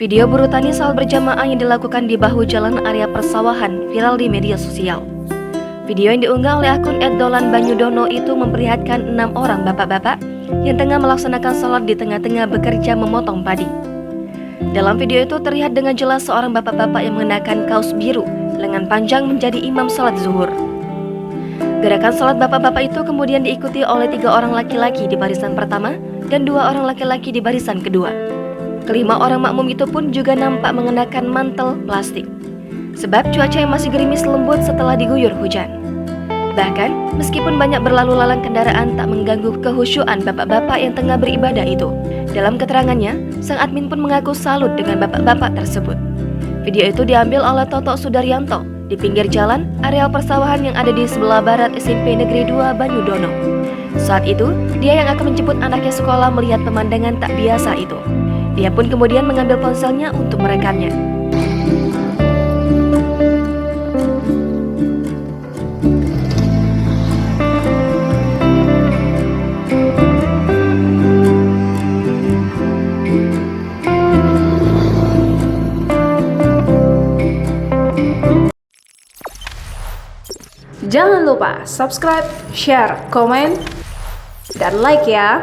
Video buruh tani salat berjamaah yang dilakukan di bahu jalan area persawahan viral di media sosial. Video yang diunggah oleh akun @dolanbanyudono itu memperlihatkan 6 orang bapak-bapak yang tengah melaksanakan salat di tengah-tengah bekerja memotong padi. Dalam video itu terlihat dengan jelas seorang bapak-bapak yang mengenakan kaos biru, lengan panjang menjadi imam salat zuhur. Gerakan salat bapak-bapak itu kemudian diikuti oleh 3 orang laki-laki di barisan pertama dan 2 orang laki-laki di barisan kedua. Kelima orang makmum itu pun juga nampak mengenakan mantel plastik, sebab cuaca yang masih gerimis lembut setelah diguyur hujan. Bahkan, meskipun banyak berlalu lalang kendaraan tak mengganggu kehusyuan bapak-bapak yang tengah beribadah itu. Dalam keterangannya, sang admin pun mengaku salut dengan bapak-bapak tersebut. Video itu diambil oleh Toto Sudaryanto di pinggir jalan areal persawahan yang ada di sebelah barat SMP Negeri 2 Banyudono. Saat itu, dia yang akan menjemput anaknya sekolah melihat pemandangan tak biasa itu. Dia pun kemudian mengambil ponselnya untuk merekamnya. Jangan lupa subscribe, share, komen, dan like ya.